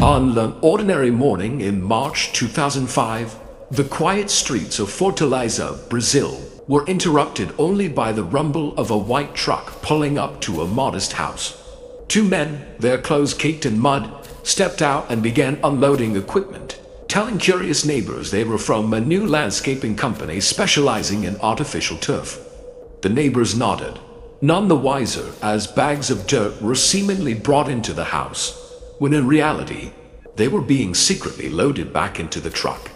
On an ordinary morning in March 2005, the quiet streets of Fortaleza, Brazil, were interrupted only by the rumble of a white truck pulling up to a modest house. Two men, their clothes caked in mud, stepped out and began unloading equipment, telling curious neighbors they were from a new landscaping company specializing in artificial turf. The neighbors nodded, none the wiser as bags of dirt were seemingly brought into the house, when in reality, they were being secretly loaded back into the truck.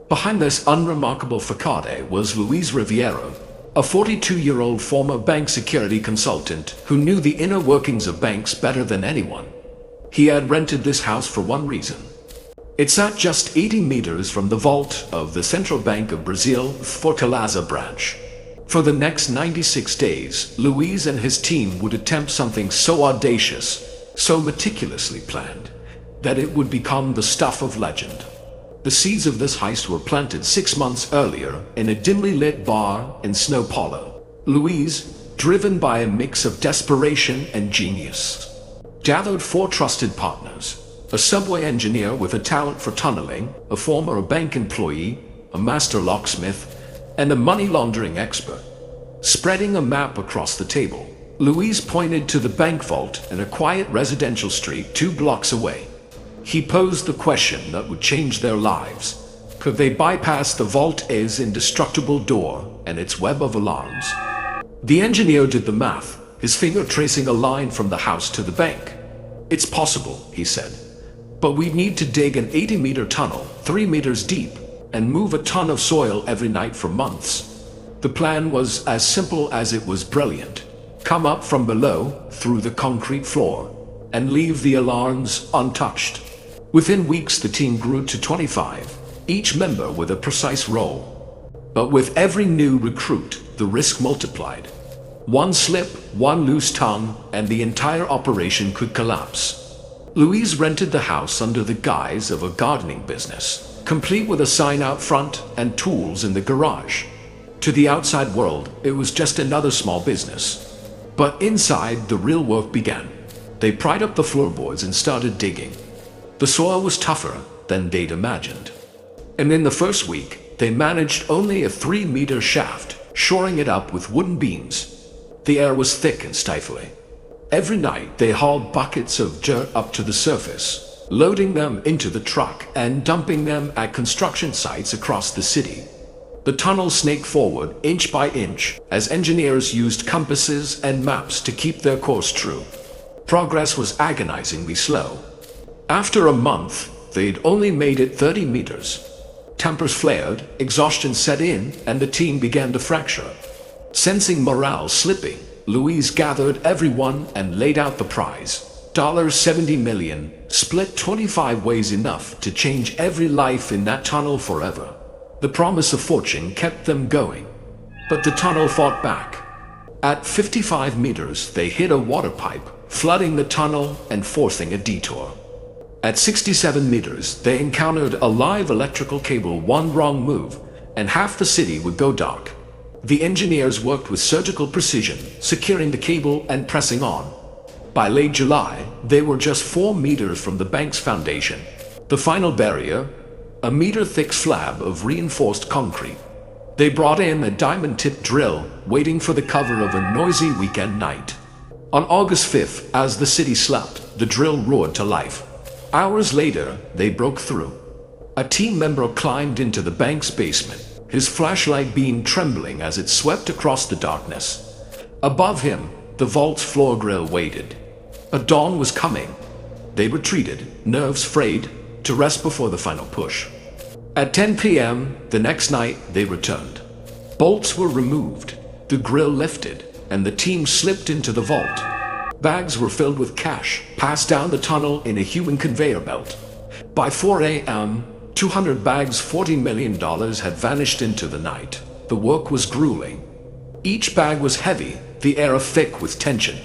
Behind this unremarkable facade was Luis Riviera, a 42-year-old former bank security consultant who knew the inner workings of banks better than anyone. He had rented this house for one reason. It sat just 80 meters from the vault of the Central Bank of Brazil, Fortaleza branch. For the next 96 days, Luis and his team would attempt something so audacious, so meticulously planned, that it would become the stuff of legend. The seeds of this heist were planted 6 months earlier in a dimly lit bar in São Paulo. Luis, driven by a mix of desperation and genius, gathered 4 trusted partners: a subway engineer with a talent for tunneling, a former bank employee, a master locksmith, and a money laundering expert. Spreading a map across the table, Luis pointed to the bank vault in a quiet residential street 2 blocks away. He posed the question that would change their lives. Could they bypass the vault's indestructible door and its web of alarms? The engineer did the math, his finger tracing a line from the house to the bank. "It's possible," he said, "but we need to dig an 80-meter tunnel, 3 meters deep, and move a ton of soil every night for months." The plan was as simple as it was brilliant. Come up from below, through the concrete floor, and leave the alarms untouched. Within weeks, the team grew to 25, each member with a precise role. But with every new recruit, the risk multiplied. One slip, one loose tongue, and the entire operation could collapse. Luis rented the house under the guise of a gardening business, complete with a sign out front and tools in the garage. To the outside world, it was just another small business. But inside, the real work began. They pried up the floorboards and started digging. The soil was tougher than they'd imagined. And in the first week, they managed only a 3-meter shaft, shoring it up with wooden beams. The air was thick and stifling. Every night, they hauled buckets of dirt up to the surface, loading them into the truck and dumping them at construction sites across the city. The tunnel snaked forward inch by inch as engineers used compasses and maps to keep their course true. Progress was agonizingly slow. After a month, they'd only made it 30 meters. Tempers flared, exhaustion set in, and the team began to fracture. Sensing morale slipping, Luis gathered everyone and laid out the prize. $70 million, split 25 ways, enough to change every life in that tunnel forever. The promise of fortune kept them going. But the tunnel fought back. At 55 meters, they hit a water pipe, flooding the tunnel and forcing a detour. At 67 meters, they encountered a live electrical cable. One wrong move, and half the city would go dark. The engineers worked with surgical precision, securing the cable and pressing on. By late July, they were just 4 meters from the bank's foundation. The final barrier, a meter-thick slab of reinforced concrete. They brought in a diamond-tipped drill, waiting for the cover of a noisy weekend night. On August 5th, as the city slept, the drill roared to life. Hours later, they broke through. A team member climbed into the bank's basement, his flashlight beam trembling as it swept across the darkness. Above him, the vault's floor grill waited. A dawn was coming. They retreated, nerves frayed, to rest before the final push. At 10 p.m. the next night, they returned. Bolts were removed, the grill lifted, and the team slipped into the vault. Bags were filled with cash, passed down the tunnel in a human conveyor belt. By 4 a.m., 200 bags, $40 million had vanished into the night. The work was grueling. Each bag was heavy, the air thick with tension.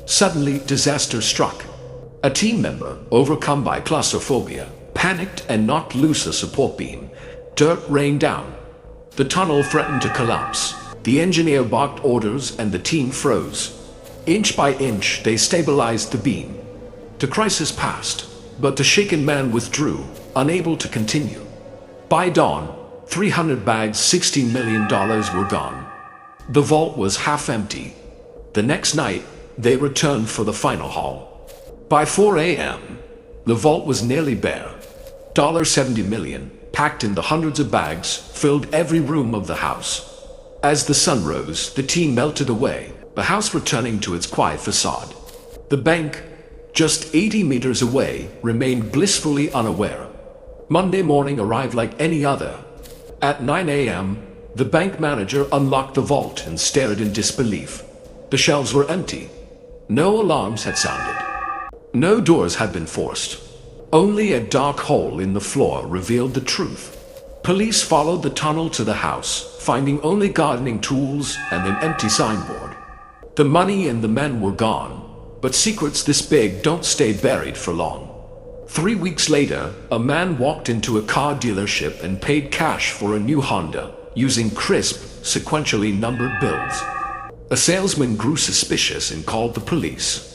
Suddenly, disaster struck. A team member, overcome by claustrophobia, panicked and knocked loose a support beam. Dirt rained down. The tunnel threatened to collapse. The engineer barked orders and the team froze. Inch by inch, they stabilized the beam. The crisis passed. but the shaken man withdrew, unable to continue. By dawn, 300 bags, $16 million were gone. The vault was half empty. The next night, they returned for the final haul. By 4 a.m., the vault was nearly bare. $70 million, packed in the hundreds of bags, filled every room of the house. As the sun rose, the team melted away, the house returning to its quiet facade. The bank, just 80 meters away, remained blissfully unaware. Monday morning arrived like any other. At 9 a.m., the bank manager unlocked the vault and stared in disbelief. The shelves were empty. No alarms had sounded. No doors had been forced. Only a dark hole in the floor revealed the truth. Police followed the tunnel to the house, finding only gardening tools and an empty signboard. The money and the men were gone, but secrets this big don't stay buried for long. 3 weeks later, a man walked into a car dealership and paid cash for a new Honda, using crisp, sequentially numbered bills. A salesman grew suspicious and called the police.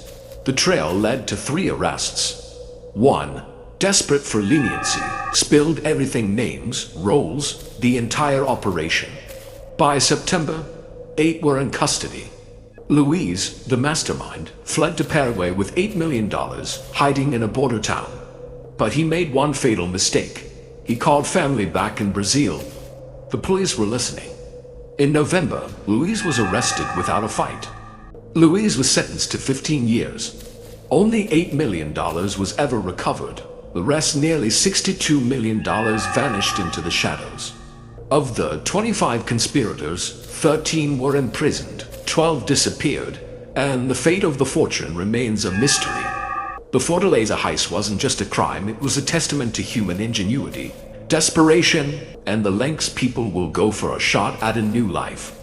The trail led to 3 arrests. One, desperate for leniency, spilled everything, names, roles, the entire operation. By September, 8 were in custody. Luis, the mastermind, fled to Paraguay with $8 million, hiding in a border town. But he made one fatal mistake. He called family back in Brazil. The police were listening. In November, Luis was arrested without a fight. Luis was sentenced to 15 years. Only $8 million was ever recovered. The rest, nearly $62 million, vanished into the shadows. Of the 25 conspirators, 13 were imprisoned, 12 disappeared, and the fate of the fortune remains a mystery. The Fortaleza heist wasn't just a crime, it was a testament to human ingenuity, desperation, and the lengths people will go for a shot at a new life.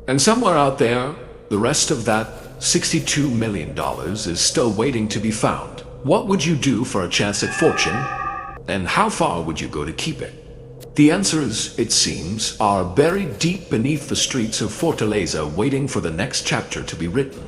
And somewhere out there, the rest of that $62 million is still waiting to be found. What would you do for a chance at fortune? And how far would you go to keep it? The answers, it seems, are buried deep beneath the streets of Fortaleza, waiting for the next chapter to be written.